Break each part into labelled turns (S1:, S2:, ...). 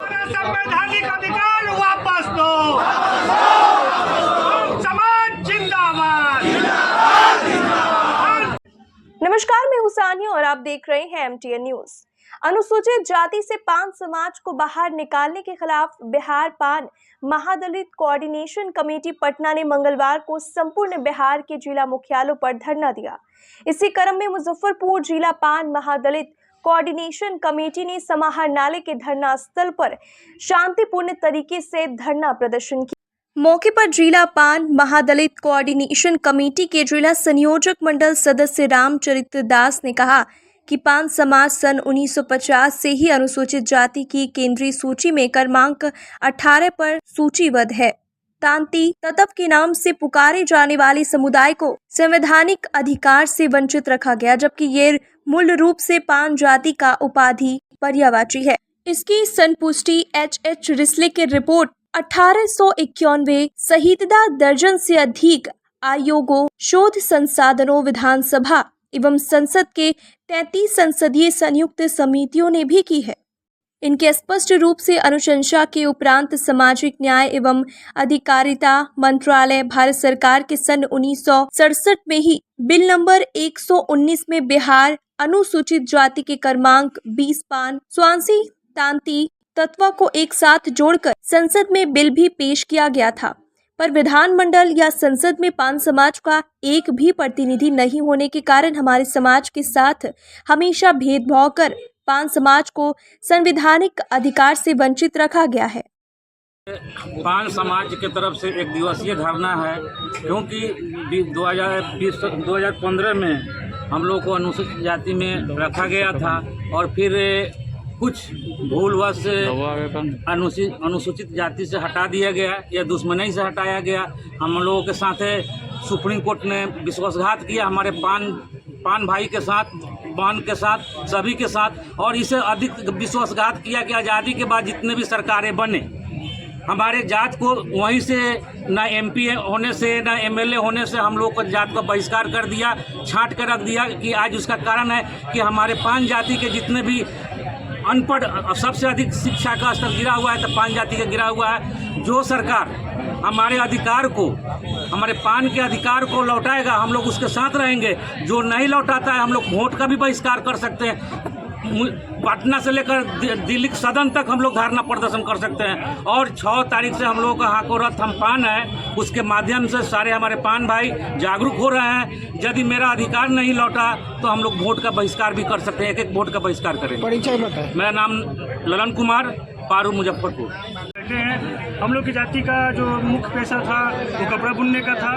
S1: हमारा संवैधानिक अधिकार वापस दो। समाज जिंदाबाद।
S2: नमस्कार, मैं हुसानी और आप देख रहे हैं MTN न्यूज। अनुसूचित जाति से पान समाज को बाहर निकालने के खिलाफ बिहार पान महादलित कोऑर्डिनेशन कमेटी पटना ने मंगलवार को संपूर्ण बिहार के जिला मुख्यालयों पर धरना दिया। इसी क्रम में मुजफ्फरपुर जिला पान महादलित कोऑर्डिनेशन कमेटी ने समाहरणालय के धरना स्थल पर शांतिपूर्ण तरीके से धरना प्रदर्शन किया। मौके पर जिला पान महादलित कोऑर्डिनेशन कमेटी के जिला संयोजक मंडल सदस्य रामचरित्र दास ने कहा कि पान समाज सन 1950 से ही अनुसूचित जाति की केंद्रीय सूची में क्रमांक 18 पर सूचीबद्ध है। तांती तत्व के नाम से पुकारे जाने वाले समुदाय को संवैधानिक अधिकार से वंचित रखा गया, जबकि ये मूल रूप से पान जाति का उपाधि पर्यायवाची है। इसकी संपुष्टि H.H. रिस्ले की रिपोर्ट 1891 सहितदा दर्जन से अधिक आयोगों, शोध संसाधनों, विधानसभा एवं संसद के 33 संसदीय संयुक्त समितियों ने भी की है। इनके स्पष्ट रूप से अनुशंसा के उपरांत सामाजिक न्याय एवं अधिकारिता मंत्रालय भारत सरकार के सन 1967 में ही बिल नंबर 119 में बिहार अनुसूचित जाति के क्रमांक 20 पान स्वांसी तांती तत्व को एक साथ जोड़कर संसद में बिल भी पेश किया गया था, पर विधानमंडल या संसद में पान समाज का एक भी प्रतिनिधि नहीं होने के कारण हमारे समाज के साथ हमेशा भेदभाव कर पान समाज को संवैधानिक अधिकार से वंचित रखा गया है।
S3: पान समाज की तरफ से एक दिवसीय धरना है, क्योंकि 2015 में हम लोग को अनुसूचित जाति में रखा गया था और फिर कुछ भूलवश अनुसूचित जाति से हटा दिया गया या दुश्मनी से हटाया गया। हम लोगों के साथ सुप्रीम कोर्ट ने विश्वासघात किया, हमारे पान भाई के साथ, बहन के साथ, सभी के साथ, और इसे अधिक विश्वासघात किया कि आज़ादी के बाद जितने भी सरकारें बने हमारे जात को वहीं से ना MP होने से ना MLA होने से हम लोग को जात का बहिष्कार कर दिया, छांट कर रख दिया। कि आज उसका कारण है कि हमारे पान जाति के जितने भी अनपढ़, सबसे अधिक शिक्षा का स्तर गिरा हुआ है तो पान जाति का गिरा हुआ है। जो सरकार हमारे अधिकार को, हमारे पान के अधिकार को लौटाएगा हम लोग उसके साथ रहेंगे। जो नहीं लौटाता है हम लोग वोट का भी बहिष्कार कर सकते हैं। पटना से लेकर दिल्ली सदन तक हम लोग धरना प्रदर्शन कर सकते हैं। और 6 तारीख से हम लोगों का हाको रथ हम पान है, उसके माध्यम से सारे हमारे पान भाई जागरूक हो रहे हैं। यदि मेरा अधिकार नहीं लौटा तो हम लोग वोट का बहिष्कार भी कर सकते हैं, एक वोट का बहिष्कार करेंगे।
S4: परिचय बताएं।
S3: मेरा नाम ललन कुमार, पारू, मुजफ्फरपुर।
S5: हम लोग की जाति का जो मुख्य पेशा था वो कपड़ा बुनने का था,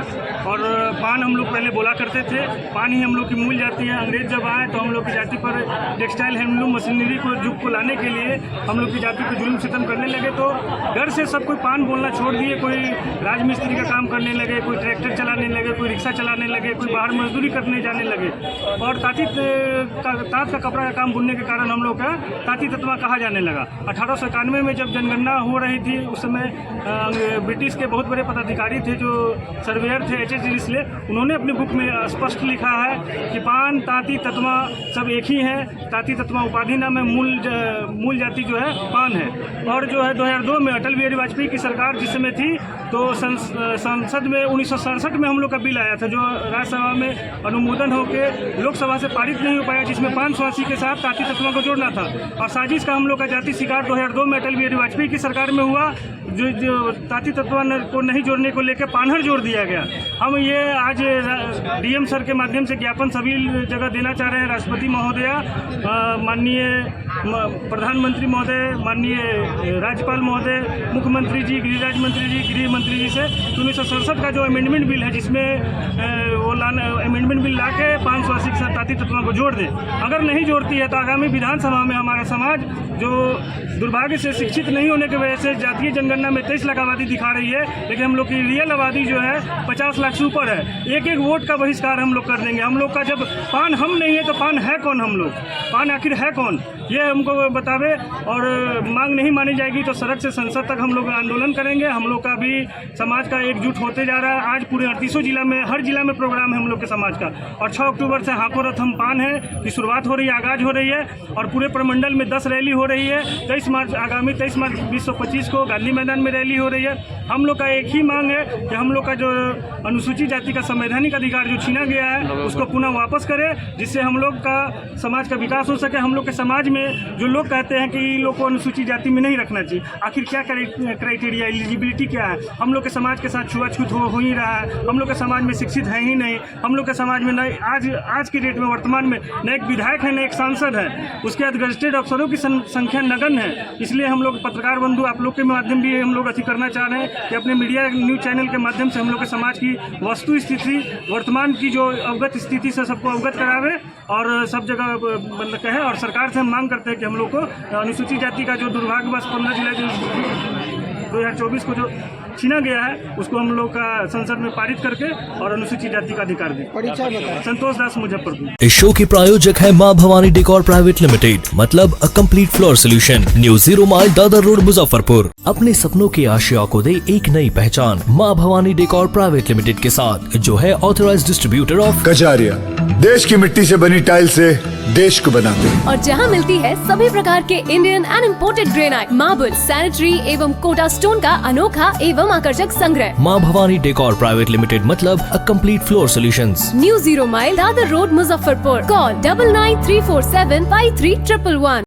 S5: और पान हम लोग पहले बोला करते थे। पान ही हम लोग की मूल जाति है। अंग्रेज जब आए तो हम लोग की जाति पर टेक्सटाइल, हैंडलूम, मशीनरी को युग को लाने के लिए हम लोग की जाति पर जुल्म सितम करने लगे। तो घर से सब कोई पान बोलना छोड़ दिए। कोई राजमिस्त्री का काम करने लगे, कोई ट्रैक्टर चलाने लगे, कोई रिक्शा चलाने लगे, कोई बाहर मजदूरी करने जाने लगे। और तात का कपड़ा का काम बुनने के कारण हम लोग का ताती तत्वा कहा जाने लगा। 1891 में जब जनगणना हो रही थी उस समय ब्रिटिश के बहुत बड़े पदाधिकारी थे जो सर्वेयर थे H.H. रिस्ले, उन्होंने अपनी बुक में स्पष्ट लिखा है कि पान ताती तत्वा सब एक ही हैं। ताती तत्वा उपाधि नाम है, मूल जाति जो है पान है। और जो है 2002 में अटल बिहारी वाजपेयी की सरकार जिस समय थी तो संसद में 1967 में हम लोग का बिल आया था जो राज्यसभा में अनुमोदन होकर लोकसभा से पारित नहीं हो पाया, जिसमें पान स्वासी के साथ ताती तत्वा को जोड़ना था। और साजिश का हम लोग का जाति शिकार 2002 में अटल बिहारी वाजपेयी की सरकार में हुआ, जो ताती तत्वा को नहीं जोड़ने को लेकर पानहर जोड़ दिया गया। हम ये आज DM सर के माध्यम से ज्ञापन सभी जगह देना चाह रहे हैं। राष्ट्रपति महोदया, माननीय प्रधानमंत्री महोदय, माननीय राज्यपाल महोदय, मुख्यमंत्री जी, गृह राज्य मंत्री जी, गृह मंत्री जी से 1967 का जो अमेंडमेंट बिल है जिसमें वो अमेंडमेंट बिल ला के पान स्वासी के साथ ताती तत्वा को जोड़ दे। अगर नहीं जोड़ती है तो आगामी विधानसभा में हमारा समाज जो दुर्भाग्य से शिक्षित नहीं होने की वजह से जातीय जनगणना में 23 लाख आबादी दिखा रही है, लेकिन हम लोग की रियल आबादी जो है 50 लाख से ऊपर है। एक वोट का बहिष्कार हम लोग कर देंगे। हम लोग का जब पान हम नहीं है तो पान है कौन? हम लोग पान आखिर है कौन ये हमको बतावे। और मांग नहीं मानी जाएगी तो सड़क से संसद तक हम लोग आंदोलन करेंगे। हम लोग का भी समाज का एकजुट होते जा रहा है। आज पूरे 38 जिला में, हर जिला में प्रोग्राम है हम लोग के समाज का। और 6 अक्टूबर से हाको रथ हम पान है की शुरुआत हो रही है, आगाज हो रही है। और पूरे प्रमंडल में 10 रैली हो रही है। 23 मार्च आगामी 23 मार्च 2025 को गांधी मैदान में रैली हो रही है। हम लोग का एक ही मांग है कि हम लोग का जो अनुसूचित जाति का संवैधानिक अधिकार जो छीना गया है उसको पुनः वापस करें, जिससे हम लोग का समाज का विकास हो सके। हम लोग के समाज में जो लोग कहते हैं कि इन लोग को अनुसूचित जाति में नहीं रखना चाहिए, आखिर क्या क्राइटेरिया, एलिजिबिलिटी क्या है? हम लोग के समाज के साथ छुआछूत हो ही रहा है। हम लोग के समाज में शिक्षित है ही नहीं। हम लोग के समाज में नए आज की डेट में वर्तमान में न एक विधायक है न एक सांसद है, उसके बाद गजटेड अफसरों की संख्या नगण्य है। इसलिए हम लोग पत्रकार बंधु आप लोग के माध्यम भी हम लोग अति करना चाह रहे हैं कि अपने मीडिया न्यूज़ चैनल के माध्यम से हम लोग के समाज की वस्तु स्थिति, वर्तमान की जो अवगत स्थिति से सबको अवगत करावे और सब जगह मतलब कहे। और सरकार से हम मांग करते हैं कि हम लोग को अनुसूचित जाति का जो दुर्भाग्यवश 15 जुलाई 2024 को जो छीना गया है उसको हम लोग का संसद में पारित करके और अनुसूचित जाति का अधिकार दें। संतोष दास, मुजफ्फरपुर।
S4: इस शो के प्रायोजक है माँ भवानी डेकोर प्राइवेट लिमिटेड, मतलब a complete floor solution, new 0 mile Dadar road, Muzaffarpur. अपने सपनों की आशिया को दे एक नई पहचान माँ भवानी डेकोर प्राइवेट लिमिटेड के साथ, जो है ऑथराइज्ड डिस्ट्रीब्यूटर ऑफ
S6: कजारिया। देश की मिट्टी से बनी टाइल से देश को बनाते हैं।
S7: और जहां मिलती है सभी प्रकार के Indian and imported granite, marble, sanitary एवं कोटा स्टोन का अनोखा एवं आकर्षक संग्रह।
S4: माँ भवानी डेकोर प्राइवेट लिमिटेड, मतलब a complete floor solutions,
S7: new 0 mile Dadar road, Muzaffarpur. Call 9934753111।